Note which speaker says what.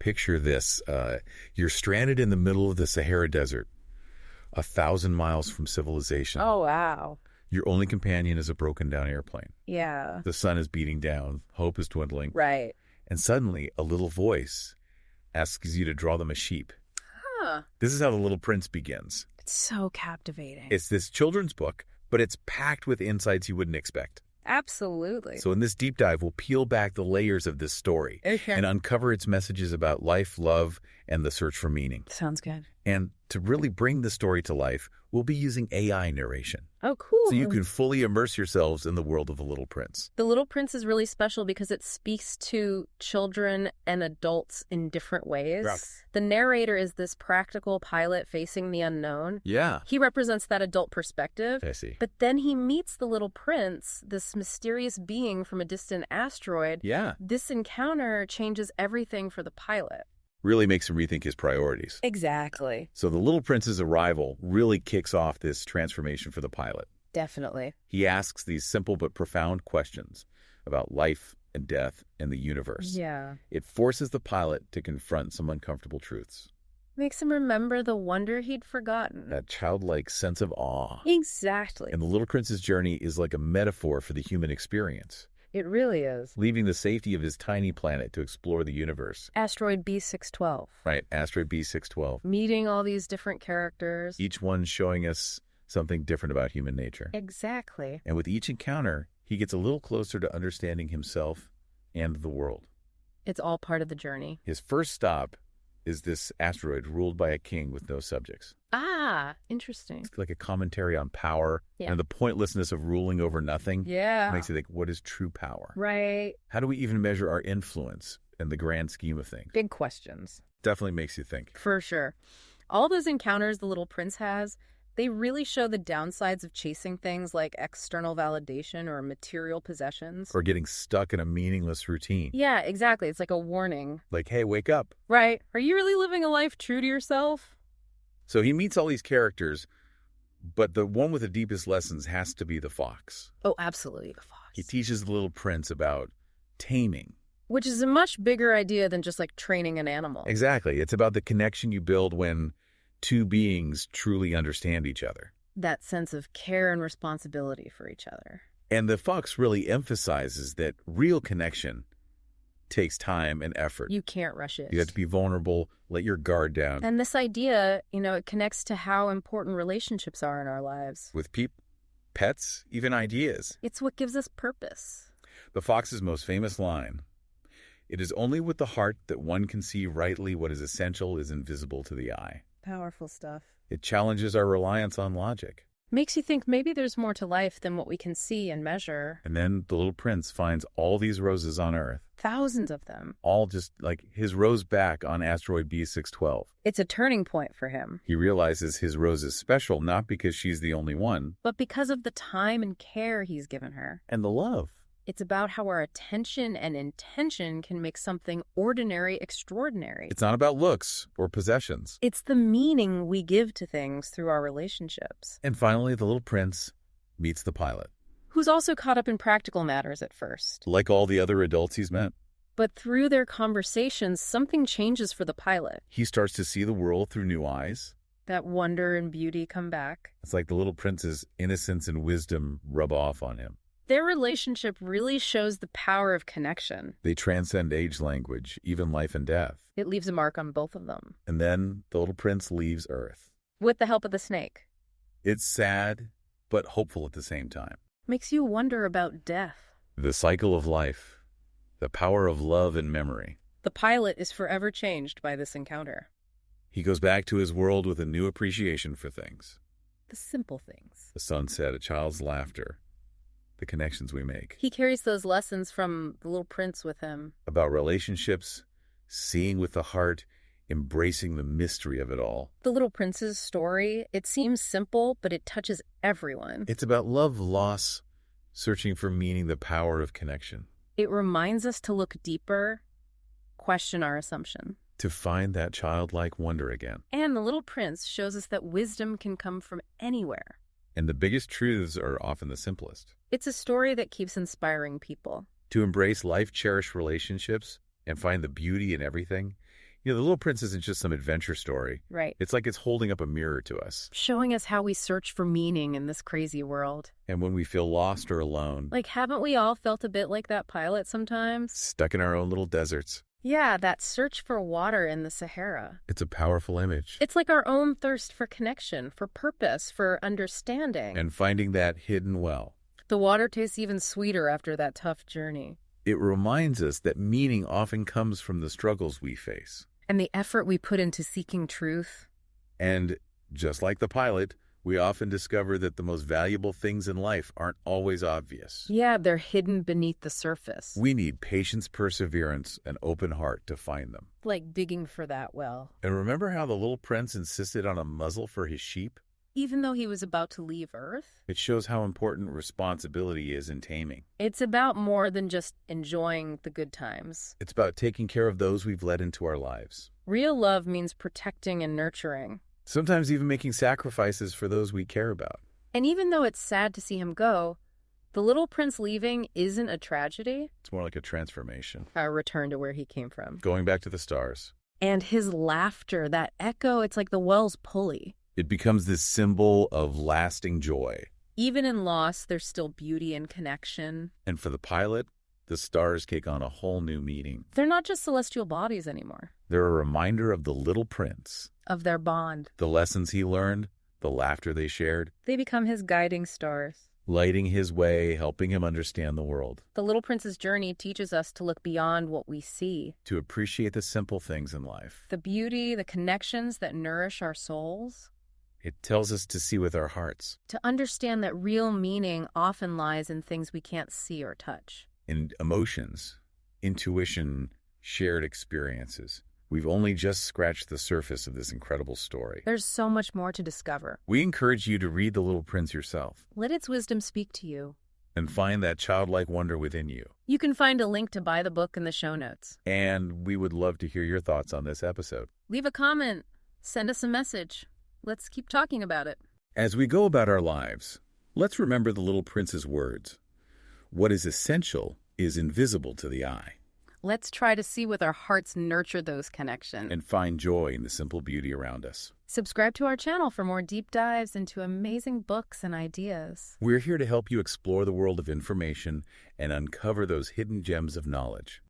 Speaker 1: picture this. You're stranded in the middle of the Sahara Desert, 1,000 miles from civilization.
Speaker 2: Oh, wow.
Speaker 1: Your only companion is a broken-down airplane.
Speaker 2: Yeah.
Speaker 1: The sun is beating down. Hope is dwindling.
Speaker 2: Right.
Speaker 1: And suddenly, a little voice asks you to draw them a sheep.
Speaker 2: Huh.
Speaker 1: This is how The Little Prince begins.
Speaker 2: It's so captivating.
Speaker 1: It's this children's book, but it's packed with insights you wouldn't expect.
Speaker 2: Absolutely.
Speaker 1: So in this deep dive, we'll peel back the layers of this story and uncover its messages about life, love, and the search for meaning.
Speaker 2: Sounds good.
Speaker 1: And to really bring the story to life, we'll be using AI narration.
Speaker 2: Oh, cool.
Speaker 1: So you can fully immerse yourselves in the world of The Little Prince.
Speaker 2: The Little Prince is really special because it speaks to children and adults in different ways.
Speaker 1: Yeah.
Speaker 2: The narrator is this practical pilot facing the unknown.
Speaker 1: Yeah.
Speaker 2: He represents that adult perspective.
Speaker 1: I see.
Speaker 2: But then he meets the Little Prince, this mysterious being from a distant asteroid.
Speaker 1: Yeah.
Speaker 2: This encounter changes everything for the pilot.
Speaker 1: Really makes him rethink his priorities.
Speaker 2: Exactly.
Speaker 1: So the Little Prince's arrival really kicks off this transformation for the pilot.
Speaker 2: Definitely.
Speaker 1: He asks these simple but profound questions about life and death and the universe.
Speaker 2: Yeah.
Speaker 1: It forces the pilot to confront some uncomfortable truths.
Speaker 2: Makes him remember the wonder he'd forgotten.
Speaker 1: That childlike sense of awe.
Speaker 2: Exactly.
Speaker 1: And the Little Prince's journey is like a metaphor for the human experience,
Speaker 2: It really is.
Speaker 1: leaving the safety of his tiny planet to explore the universe.
Speaker 2: Asteroid B612.
Speaker 1: Right, Asteroid B612.
Speaker 2: Meeting all these different characters.
Speaker 1: Each one showing us something different about human nature.
Speaker 2: Exactly.
Speaker 1: And with each encounter, he gets a little closer to understanding himself and the world.
Speaker 2: It's all part of the journey.
Speaker 1: His first stop is this asteroid ruled by a king with no subjects.
Speaker 2: Ah, interesting.
Speaker 1: It's like a commentary on power
Speaker 2: Yeah.
Speaker 1: and the pointlessness of ruling over nothing.
Speaker 2: Yeah.
Speaker 1: Makes you think, what is true power?
Speaker 2: Right.
Speaker 1: How do we even measure our influence in the grand scheme of things?
Speaker 2: Big questions.
Speaker 1: Definitely makes you think.
Speaker 2: For sure. All those encounters the Little Prince has, they really show the downsides of chasing things like external validation or material possessions.
Speaker 1: Or getting stuck in a meaningless routine.
Speaker 2: Yeah, exactly. It's like a warning.
Speaker 1: Like, hey, wake up.
Speaker 2: Right. Are you really living a life true to yourself?
Speaker 1: So he meets all these characters, but the one with the deepest lessons has to be the fox.
Speaker 2: Oh, absolutely. The fox.
Speaker 1: He teaches the Little Prince about taming.
Speaker 2: Which is a much bigger idea than just like training an animal.
Speaker 1: Exactly. It's about the connection you build when two beings truly understand each other.
Speaker 2: That sense of care and responsibility for each other.
Speaker 1: And the fox really emphasizes that real connection takes time and effort.
Speaker 2: You can't rush it.
Speaker 1: You have to be vulnerable, let your guard down.
Speaker 2: And this idea, it connects to how important relationships are in our lives.
Speaker 1: With pets, even ideas.
Speaker 2: It's what gives us purpose.
Speaker 1: The fox's most famous line, "It is only with the heart that one can see rightly what is essential is invisible to the eye."
Speaker 2: Powerful stuff.
Speaker 1: It challenges our reliance on logic.
Speaker 2: Makes you think maybe there's more to life than what we can see and measure.
Speaker 1: And then the Little Prince finds all these roses on Earth.
Speaker 2: Thousands of them.
Speaker 1: All just like his rose back on asteroid B612.
Speaker 2: It's a turning point for him.
Speaker 1: He realizes his rose is special not because she's the only one,
Speaker 2: But because of the time and care he's given her.
Speaker 1: and the love.
Speaker 2: It's about how our attention and intention can make something ordinary extraordinary.
Speaker 1: It's not about looks or possessions.
Speaker 2: It's the meaning we give to things through our relationships.
Speaker 1: And finally, the Little Prince meets the pilot.
Speaker 2: Who's also caught up in practical matters at first.
Speaker 1: Like all the other adults he's met,
Speaker 2: But through their conversations, something changes for the pilot.
Speaker 1: he starts to see the world through new eyes.
Speaker 2: That wonder and beauty come back.
Speaker 1: It's like the Little Prince's innocence and wisdom rub off on him.
Speaker 2: Their relationship really shows the power of connection.
Speaker 1: They transcend age, language, even life and death.
Speaker 2: It leaves a mark on both of them.
Speaker 1: And then the Little Prince leaves Earth.
Speaker 2: With the help of the snake.
Speaker 1: It's sad, but hopeful at the same time.
Speaker 2: Makes you wonder about death.
Speaker 1: The cycle of life, the power of love and memory.
Speaker 2: The pilot is forever changed by this encounter.
Speaker 1: He goes back to his world with a new appreciation for things.
Speaker 2: The simple things.
Speaker 1: The sunset, a child's laughter, the connections we make.
Speaker 2: He carries those lessons from the Little Prince with him.
Speaker 1: About relationships, seeing with the heart, embracing the mystery of it all.
Speaker 2: The Little Prince's story, it seems simple, but it touches everyone.
Speaker 1: It's about love, loss, searching for meaning, the power of connection.
Speaker 2: It reminds us to look deeper, question our assumption.
Speaker 1: To find that childlike wonder again.
Speaker 2: And the Little Prince shows us that wisdom can come from anywhere.
Speaker 1: And the biggest truths are often the simplest.
Speaker 2: It's a story that keeps inspiring people.
Speaker 1: To embrace life-cherished relationships and find the beauty in everything, The Little Prince isn't just some adventure story.
Speaker 2: Right.
Speaker 1: It's like it's holding up a mirror to us.
Speaker 2: Showing us how we search for meaning in this crazy world.
Speaker 1: And when we feel lost or alone,
Speaker 2: Like, haven't we all felt a bit like that pilot sometimes?
Speaker 1: stuck in our own little deserts,
Speaker 2: Yeah, that search for water in the Sahara.
Speaker 1: it's a powerful image.
Speaker 2: It's like our own thirst for connection, for purpose, for understanding.
Speaker 1: And finding that hidden well.
Speaker 2: The water tastes even sweeter after that tough journey.
Speaker 1: It reminds us that meaning often comes from the struggles we face.
Speaker 2: And the effort we put into seeking truth.
Speaker 1: And just like the pilot, we often discover that the most valuable things in life aren't always obvious.
Speaker 2: Yeah, they're hidden beneath the surface.
Speaker 1: We need patience, perseverance, and open heart to find them.
Speaker 2: Like digging for that well.
Speaker 1: And remember how the little prince insisted on a muzzle for his sheep?
Speaker 2: Even though he was about to leave Earth?
Speaker 1: It shows how important responsibility is in taming.
Speaker 2: It's about more than just enjoying the good times.
Speaker 1: It's about taking care of those we've let into our lives.
Speaker 2: Real love means protecting and nurturing.
Speaker 1: Sometimes even making sacrifices for those we care about.
Speaker 2: And even though it's sad to see him go, the little prince leaving isn't a tragedy.
Speaker 1: It's more like a transformation.
Speaker 2: A return to where he came from.
Speaker 1: Going back to the stars.
Speaker 2: And his laughter, that echo, it's like the well's pulley.
Speaker 1: It becomes this symbol of lasting joy.
Speaker 2: Even in loss, there's still beauty and connection.
Speaker 1: And for the pilot, the stars take on a whole new meaning.
Speaker 2: They're not just celestial bodies anymore.
Speaker 1: They're a reminder of the little prince.
Speaker 2: Of their bond.
Speaker 1: The lessons he learned, the laughter they shared.
Speaker 2: They become his guiding stars.
Speaker 1: Lighting his way, helping him understand the world.
Speaker 2: The little prince's journey teaches us to look beyond what we see.
Speaker 1: To appreciate the simple things in life.
Speaker 2: The beauty, the connections that nourish our souls.
Speaker 1: It tells us to see with our hearts.
Speaker 2: To understand that real meaning often lies in things we can't see or touch.
Speaker 1: In emotions, intuition, shared experiences. We've only just scratched the surface of this incredible story.
Speaker 2: There's so much more to discover.
Speaker 1: We encourage you to read The Little Prince yourself.
Speaker 2: Let its wisdom speak to you.
Speaker 1: And find that childlike wonder within you.
Speaker 2: You can find a link to buy the book in the show notes.
Speaker 1: And we would love to hear your thoughts on this episode.
Speaker 2: Leave a comment. Send us a message. Let's keep talking about it.
Speaker 1: As we go about our lives, let's remember the Little Prince's words. What is essential is invisible to the eye.
Speaker 2: Let's try to see with our hearts nurture those connections.
Speaker 1: And find joy in the simple beauty around us.
Speaker 2: Subscribe to our channel for more deep dives into amazing books and ideas.
Speaker 1: We're here to help you explore the world of information and uncover those hidden gems of knowledge.